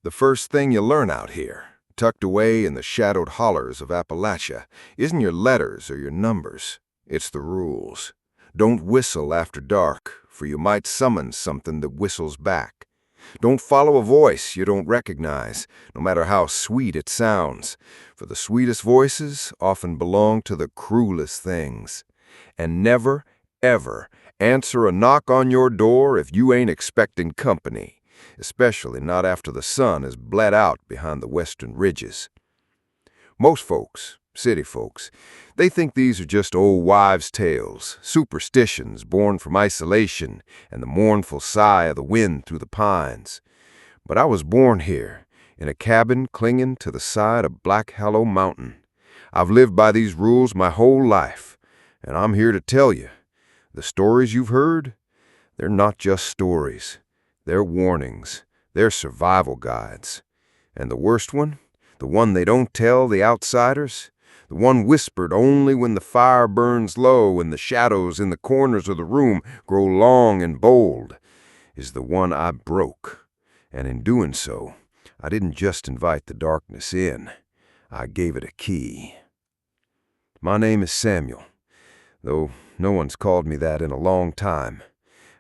The first thing you learn out here, tucked away in the shadowed hollers of Appalachia, isn't your letters or your numbers. It's the rules. Don't whistle after dark, for you might summon something that whistles back. Don't follow a voice you don't recognize, no matter how sweet it sounds, for the sweetest voices often belong to the cruelest things. And never, ever answer a knock on your door if you ain't expecting company, especially not after the sun has bled out behind the western ridges. Most folks, city folks, they think these are just old wives' tales, superstitions born from isolation and the mournful sigh of the wind through the pines. But I was born here, in a cabin clinging to the side of Black Hollow Mountain. I've lived by these rules my whole life, and I'm here to tell you, the stories you've heard, they're not just stories. They're warnings. They're survival guides. And the worst one, the one they don't tell the outsiders, the one whispered only when the fire burns low and the shadows in the corners of the room grow long and bold, is the one I broke. And in doing so, I didn't just invite the darkness in. I gave it a key. My name is Samuel, though no one's called me that in a long time.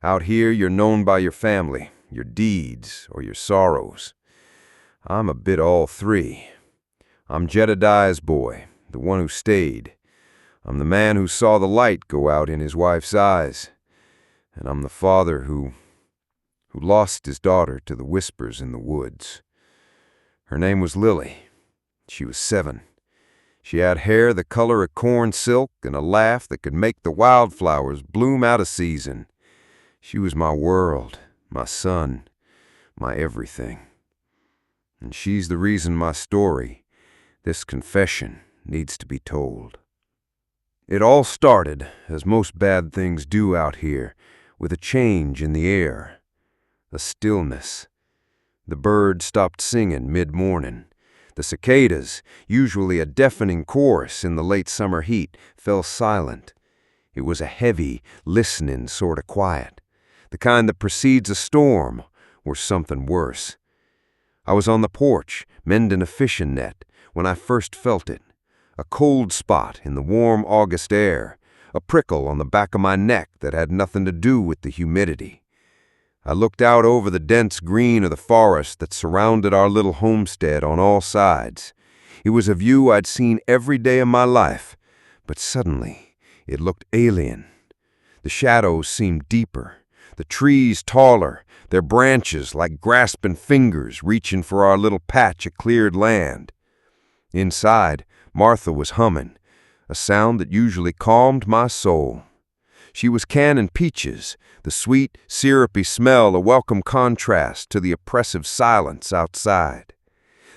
Out here, you're known by your family, your deeds, or your sorrows. I'm a bit all three. I'm Jedediah's boy, the one who stayed. I'm the man who saw the light go out in his wife's eyes. And I'm the father who lost his daughter to the whispers in the woods. Her name was Lily. She was 7. She had hair the color of corn silk and a laugh that could make the wildflowers bloom out of season. She was my world, my sun, my everything. And she's the reason my story, this confession, needs to be told. It all started, as most bad things do out here, with a change in the air, a stillness. The birds stopped singing mid-morning. The cicadas, usually a deafening chorus in the late summer heat, fell silent. It was a heavy, listening sort of quiet, the kind that precedes a storm or something worse. I was on the porch, mending a fishing net, when I first felt it. A cold spot in the warm August air, a prickle on the back of my neck that had nothing to do with the humidity. I looked out over the dense green of the forest that surrounded our little homestead on all sides. It was a view I'd seen every day of my life, but suddenly it looked alien. The shadows seemed deeper, the trees taller, their branches like grasping fingers reaching for our little patch of cleared land. Inside, Martha was humming, a sound that usually calmed my soul. She was canning peaches, the sweet, syrupy smell a welcome contrast to the oppressive silence outside.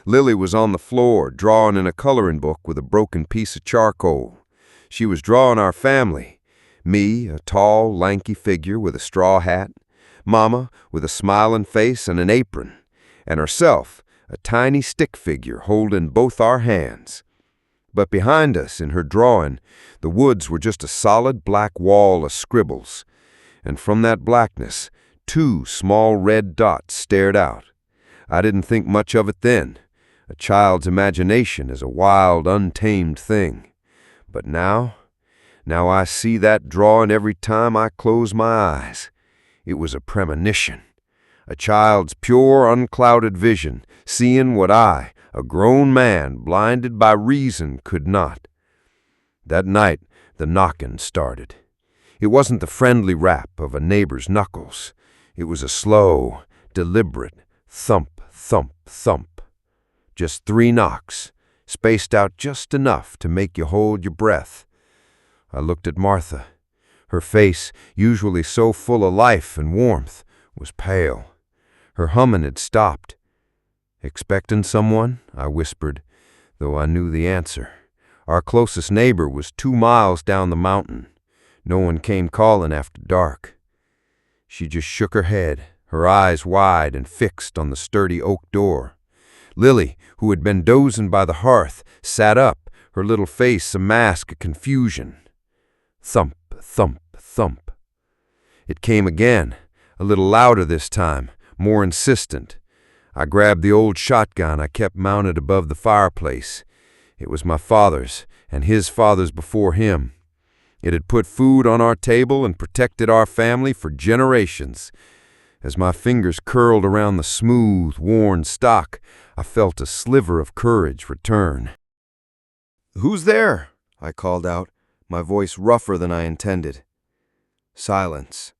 Lily was on the floor, drawing in a coloring book with a broken piece of charcoal. She was drawing our family, me, a tall, lanky figure with a straw hat, Mama, with a smiling face and an apron, and herself, a tiny stick figure holding both our hands. But behind us, in her drawing, the woods were just a solid black wall of scribbles, and from that blackness, 2 small red dots stared out. I didn't think much of it then. A child's imagination is a wild, untamed thing. But now I see that drawing every time I close my eyes. It was a premonition, a child's pure, unclouded vision, seeing what I, a grown man blinded by reason, could not. That night, the knocking started. It wasn't the friendly rap of a neighbor's knuckles. It was a slow, deliberate thump, thump, thump. Just 3 knocks, spaced out just enough to make you hold your breath. I looked at Martha. Her face, usually so full of life and warmth, was pale. Her humming had stopped. "Expecting someone?" I whispered, though I knew the answer. Our closest neighbor was 2 miles down the mountain. No one came calling after dark. She just shook her head, her eyes wide and fixed on the sturdy oak door. Lily, who had been dozing by the hearth, sat up, her little face a mask of confusion. Thump, thump, thump. It came again, a little louder this time, more insistent. I grabbed the old shotgun I kept mounted above the fireplace. It was my father's, and his father's before him. It had put food on our table and protected our family for generations. As my fingers curled around the smooth, worn stock, I felt a sliver of courage return. "Who's there?" I called out, my voice rougher than I intended. Silence.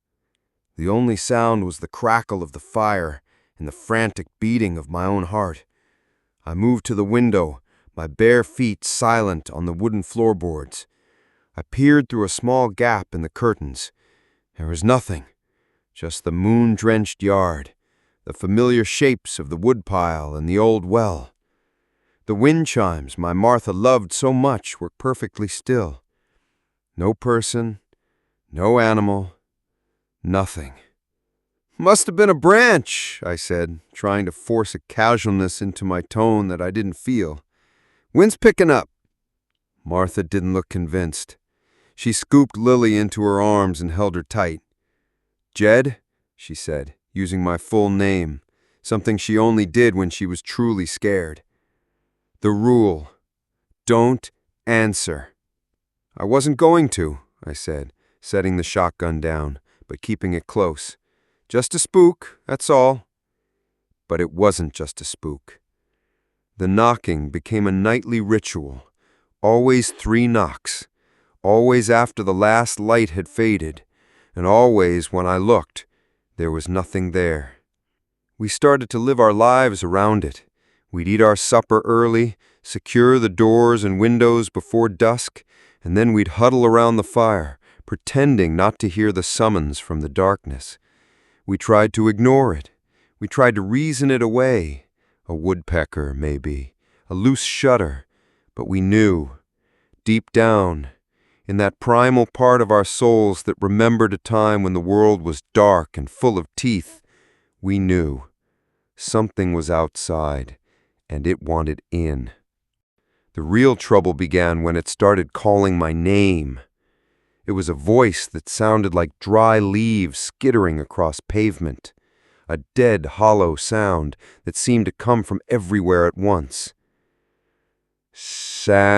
The only sound was the crackle of the fire and the frantic beating of my own heart. I moved to the window, my bare feet silent on the wooden floorboards. I peered through a small gap in the curtains. There was nothing, just the moon-drenched yard, the familiar shapes of the woodpile and the old well. The wind chimes my Martha loved so much were perfectly still. No person, no animal, nothing. "Must have been a branch," I said, trying to force a casualness into my tone that I didn't feel. "Wind's picking up." Martha didn't look convinced. She scooped Lily into her arms and held her tight. "Jed," she said, using my full name, something she only did when she was truly scared. "The rule. Don't answer." "I wasn't going to," I said, setting the shotgun down, but keeping it close. "Just a spook, that's all." But it wasn't just a spook. The knocking became a nightly ritual. Always 3 knocks. Always after the last light had faded. And always when I looked, there was nothing there. We started to live our lives around it. We'd eat our supper early, secure the doors and windows before dusk, and then we'd huddle around the fire, pretending not to hear the summons from the darkness. We tried to ignore it. We tried to reason it away. A woodpecker, maybe, a loose shutter. But we knew, deep down, in that primal part of our souls that remembered a time when the world was dark and full of teeth, we knew something was outside, and it wanted in. The real trouble began when it started calling my name. It was a voice that sounded like dry leaves skittering across pavement, a dead, hollow sound that seemed to come from everywhere at once. "Samuel."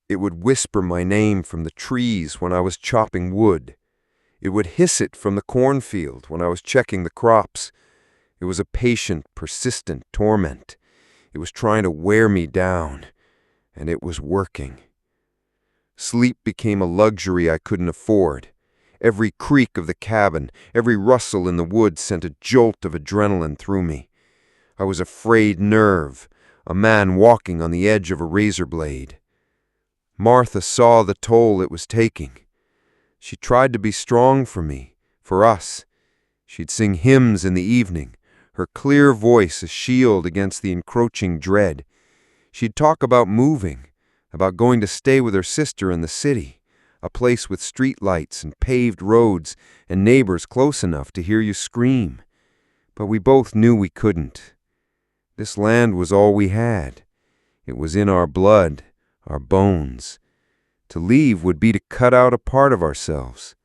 It would whisper my name from the trees when I was chopping wood. It would hiss it from the cornfield when I was checking the crops. It was a patient, persistent torment. It was trying to wear me down, and it was working. Sleep became a luxury I couldn't afford. Every creak of the cabin, every rustle in the woods sent a jolt of adrenaline through me. I was a frayed nerve, a man walking on the edge of a razor blade. Martha saw the toll it was taking. She tried to be strong for me, for us. She'd sing hymns in the evening, her clear voice a shield against the encroaching dread. She'd talk about moving, about going to stay with her sister in the city, a place with street lights and paved roads and neighbors close enough to hear you scream. But we both knew we couldn't. This land was all we had. It was in our blood, our bones. To leave would be to cut out a part of ourselves.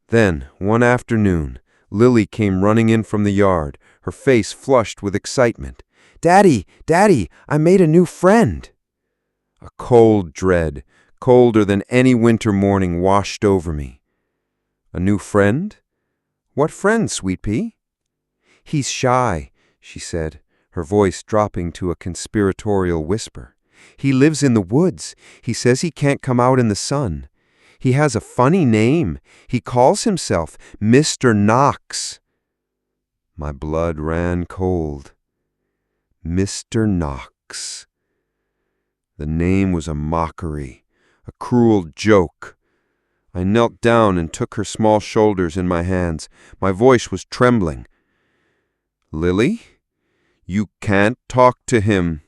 Then, one afternoon, Lily came running in from the yard, her face flushed with excitement. "Daddy, Daddy, I made a new friend." A cold dread, colder than any winter morning, washed over me. "A new friend? What friend, Sweet Pea?" "He's shy," she said, her voice dropping to a conspiratorial whisper. "He lives in the woods. He says he can't come out in the sun. He has a funny name. He calls himself Mr. Knox." My blood ran cold. Mr. Knox. The name was a mockery, a cruel joke. I knelt down and took her small shoulders in my hands. My voice was trembling. "Lily, you can't talk to him.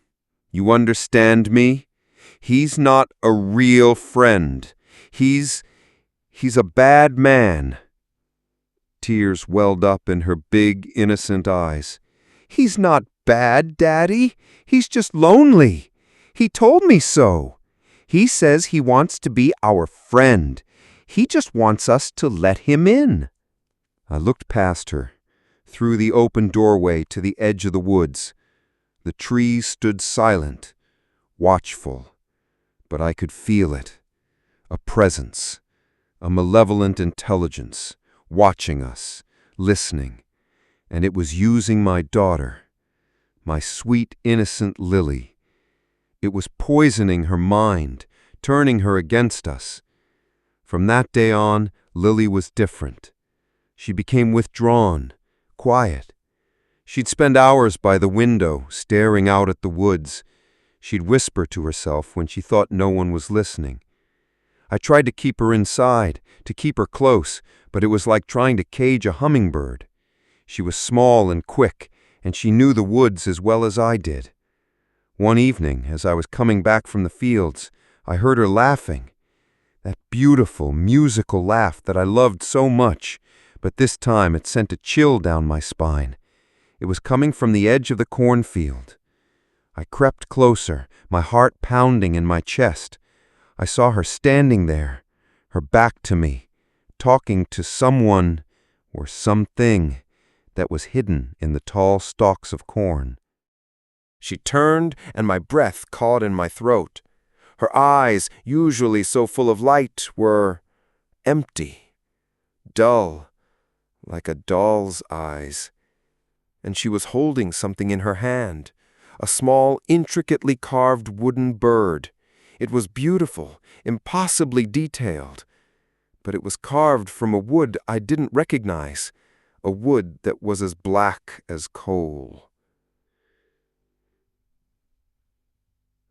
You understand me? He's not a real friend. He's a bad man." Tears welled up in her big, innocent eyes. "He's not bad, Daddy. He's just lonely. He told me so. He says he wants to be our friend. He just wants us to let him in." I looked past her, through the open doorway to the edge of the woods. The trees stood silent, watchful, but I could feel it. A presence, a malevolent intelligence, watching us, listening, and it was using my daughter, my sweet, innocent Lily. It was poisoning her mind, turning her against us. From that day on, Lily was different. She became withdrawn, quiet. She'd spend hours by the window, staring out at the woods. She'd whisper to herself when she thought no one was listening. I tried to keep her inside, to keep her close, but it was like trying to cage a hummingbird. She was small and quick, and she knew the woods as well as I did. One evening, as I was coming back from the fields, I heard her laughing. That beautiful, musical laugh that I loved so much, but this time it sent a chill down my spine. It was coming from the edge of the cornfield. I crept closer, my heart pounding in my chest. I saw her standing there, her back to me, talking to someone or something that was hidden in the tall stalks of corn. She turned, and my breath caught in my throat. Her eyes, usually so full of light, were empty, dull, like a doll's eyes. And she was holding something in her hand, a small, intricately carved wooden bird. It was beautiful, impossibly detailed, but it was carved from a wood I didn't recognize, a wood that was as black as coal.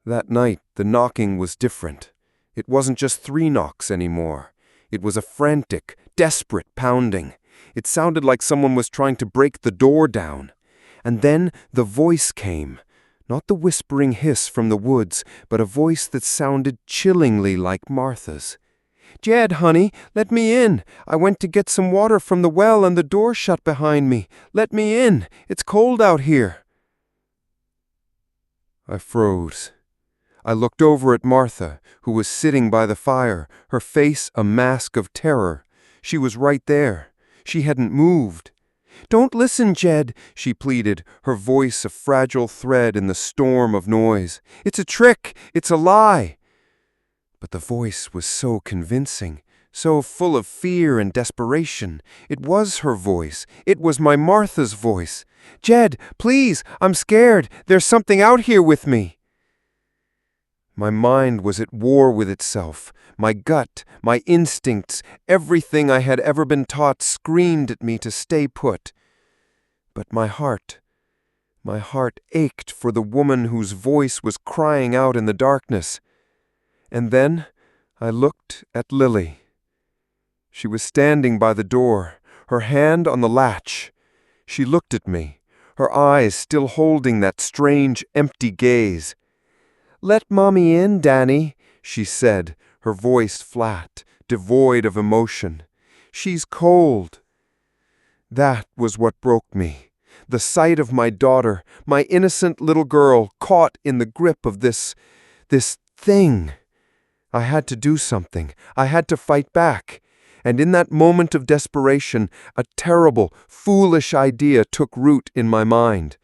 That night, the knocking was different. It wasn't just 3 knocks anymore. It was a frantic, desperate pounding. It sounded like someone was trying to break the door down. And then the voice came, not the whispering hiss from the woods, but a voice that sounded chillingly like Martha's. "Jed, honey, let me in. I went to get some water from the well and the door shut behind me. Let me in. It's cold out here." I froze. I looked over at Martha, who was sitting by the fire, her face a mask of terror. She was right there. She hadn't moved. "Don't listen, Jed," she pleaded, her voice a fragile thread in the storm of noise. "It's a trick. It's a lie." But the voice was so convincing, so full of fear and desperation. It was her voice. It was my Martha's voice. "Jed, please, I'm scared. There's something out here with me." My mind was at war with itself. My gut, my instincts, everything I had ever been taught screamed at me to stay put. But my heart ached for the woman whose voice was crying out in the darkness. And then I looked at Lily. She was standing by the door, her hand on the latch. She looked at me, her eyes still holding that strange, empty gaze. "Let Mommy in, Danny," she said, her voice flat, devoid of emotion. "She's cold." That was what broke me. The sight of my daughter, my innocent little girl, caught in the grip of this thing. I had to do something. I had to fight back. And in that moment of desperation, a terrible, foolish idea took root in my mind.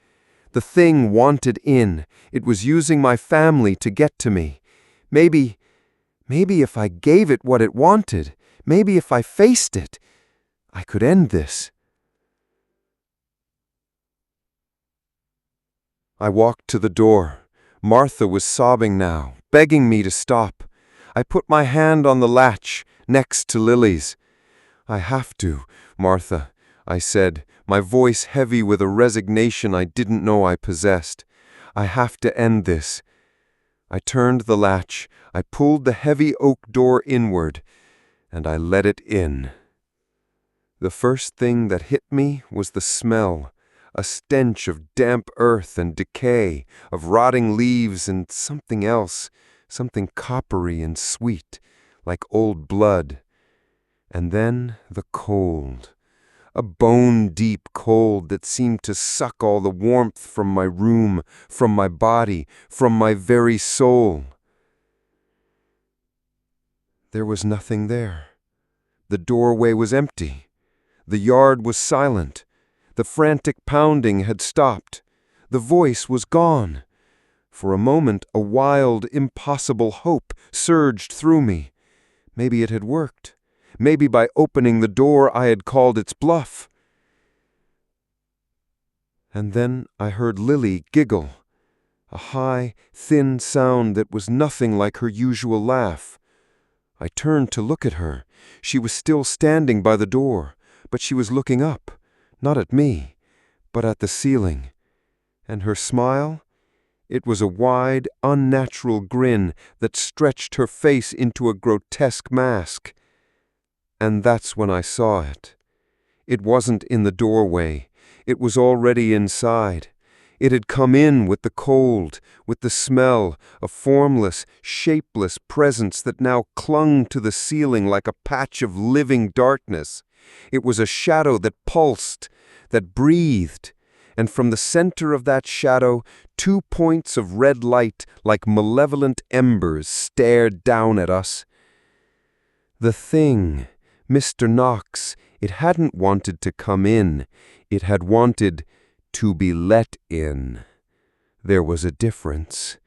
The thing wanted in. It was using my family to get to me. Maybe if I gave it what it wanted, maybe if I faced it, I could end this. I walked to the door. Martha was sobbing now, begging me to stop. I put my hand on the latch, next to Lily's. "I have to, Martha," I said, my voice heavy with a resignation I didn't know I possessed. "I have to end this." I turned the latch, I pulled the heavy oak door inward, and I let it in. The first thing that hit me was the smell, a stench of damp earth and decay, of rotting leaves and something else, something coppery and sweet, like old blood. And then the cold, a bone-deep cold that seemed to suck all the warmth from my room, from my body, from my very soul. There was nothing there. The doorway was empty. The yard was silent. The frantic pounding had stopped. The voice was gone. For a moment, a wild, impossible hope surged through me. Maybe it had worked. Maybe by opening the door I had called its bluff. And then I heard Lily giggle, a high, thin sound that was nothing like her usual laugh. I turned to look at her. She was still standing by the door, but she was looking up, not at me, but at the ceiling. And her smile? It was a wide, unnatural grin that stretched her face into a grotesque mask. And that's when I saw it. It wasn't in the doorway. It was already inside. It had come in with the cold, with the smell, a formless, shapeless presence that now clung to the ceiling like a patch of living darkness. It was a shadow that pulsed, that breathed, and from the center of that shadow, 2 points of red light like malevolent embers stared down at us. The thing, Mr. Knox, it hadn't wanted to come in. It had wanted to be let in. There was a difference,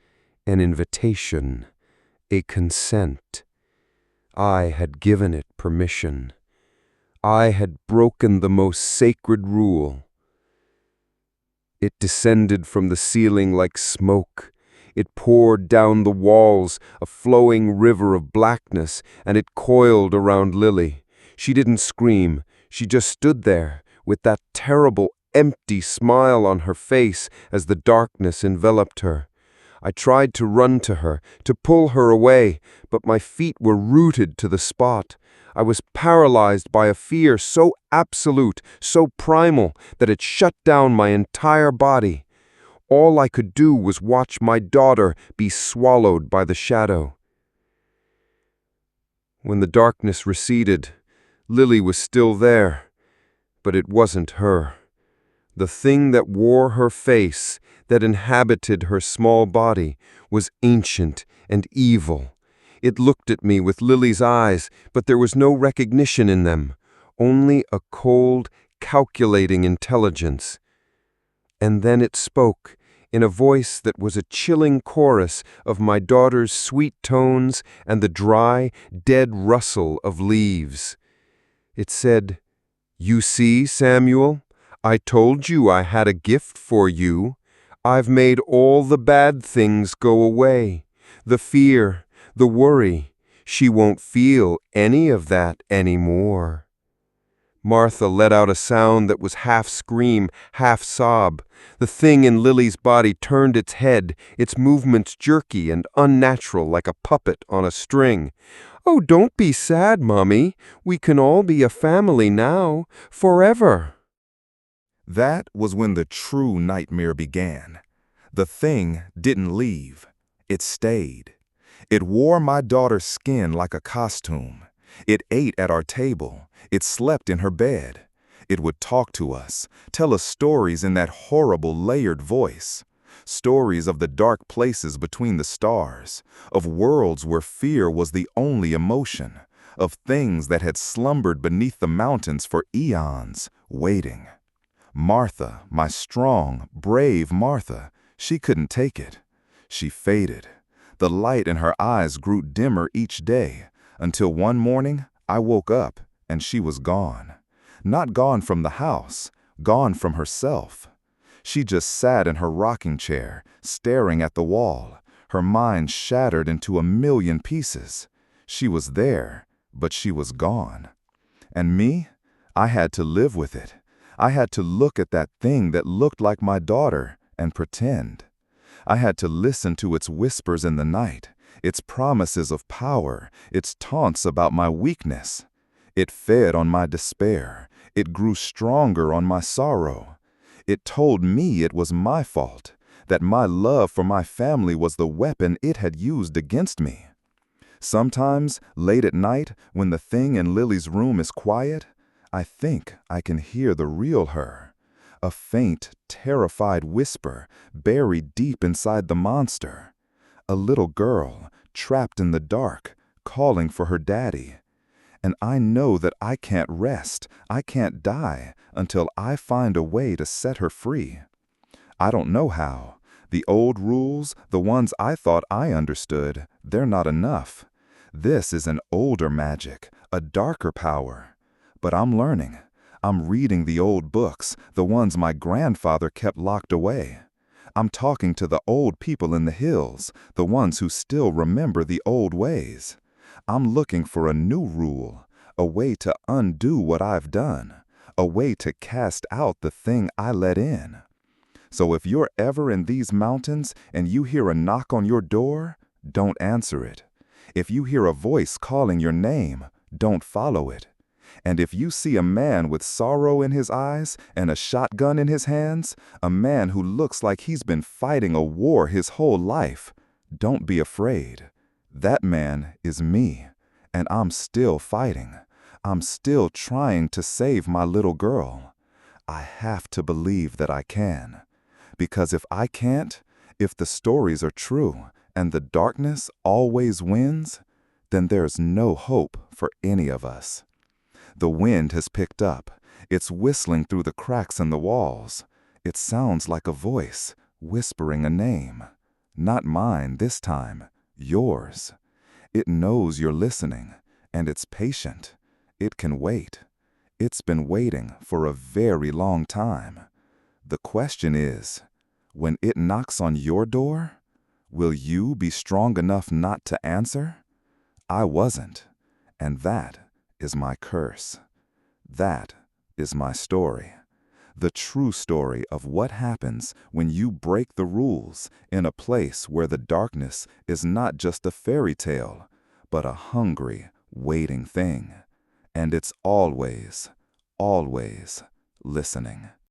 an invitation, a consent. I had given it permission. I had broken the most sacred rule. It descended from the ceiling like smoke. It poured down the walls, a flowing river of blackness, and it coiled around Lily. She didn't scream. She just stood there, with that terrible, empty smile on her face as the darkness enveloped her. I tried to run to her, to pull her away, but my feet were rooted to the spot. I was paralyzed by a fear so absolute, so primal, that it shut down my entire body. All I could do was watch my daughter be swallowed by the shadow. When the darkness receded, Lily was still there, but it wasn't her. The thing that wore her face, that inhabited her small body, was ancient and evil. It looked at me with Lily's eyes, but there was no recognition in them, only a cold, calculating intelligence. And then it spoke, in a voice that was a chilling chorus of my daughter's sweet tones and the dry, dead rustle of leaves. It said, "You see, Samuel, I told you I had a gift for you. I've made all the bad things go away. The fear, the worry. She won't feel any of that anymore." Martha let out a sound that was half scream, half sob. The thing in Lily's body turned its head, its movements jerky and unnatural like a puppet on a string. "Oh, don't be sad, Mommy. We can all be a family now, forever." That was when the true nightmare began. The thing didn't leave. It stayed. It wore my daughter's skin like a costume. It ate at our table. It slept in her bed. It would talk to us, tell us stories in that horrible layered voice. Stories of the dark places between the stars, of worlds where fear was the only emotion, of things that had slumbered beneath the mountains for eons, waiting. Martha, my strong, brave Martha, she couldn't take it. She faded. The light in her eyes grew dimmer each day, until one morning I woke up and she was gone. Not gone from the house, gone from herself. She just sat in her rocking chair, staring at the wall, her mind shattered into a million pieces. She was there, but she was gone. And me? I had to live with it. I had to look at that thing that looked like my daughter and pretend. I had to listen to its whispers in the night, its promises of power, its taunts about my weakness. It fed on my despair. It grew stronger on my sorrow. It told me it was my fault, that my love for my family was the weapon it had used against me. Sometimes, late at night, when the thing in Lily's room is quiet, I think I can hear the real her. A faint, terrified whisper buried deep inside the monster. A little girl, trapped in the dark, calling for her daddy. And I know that I can't rest, I can't die until I find a way to set her free. I don't know how. The old rules, the ones I thought I understood, they're not enough. This is an older magic, a darker power. But I'm learning. I'm reading the old books, the ones my grandfather kept locked away. I'm talking to the old people in the hills, the ones who still remember the old ways. I'm looking for a new rule, a way to undo what I've done, a way to cast out the thing I let in. So if you're ever in these mountains and you hear a knock on your door, don't answer it. If you hear a voice calling your name, don't follow it. And if you see a man with sorrow in his eyes and a shotgun in his hands, a man who looks like he's been fighting a war his whole life, don't be afraid. That man is me, and I'm still fighting. I'm still trying to save my little girl. I have to believe that I can. Because if I can't, if the stories are true and the darkness always wins, then there's no hope for any of us. The wind has picked up. It's whistling through the cracks in the walls. It sounds like a voice, whispering a name. Not mine this time, yours. It knows you're listening, and it's patient. It can wait. It's been waiting for a very long time. The question is, when it knocks on your door, will you be strong enough not to answer? I wasn't, and that is my curse. That is my story. The true story of what happens when you break the rules in a place where the darkness is not just a fairy tale, but a hungry, waiting thing. And it's always, always listening.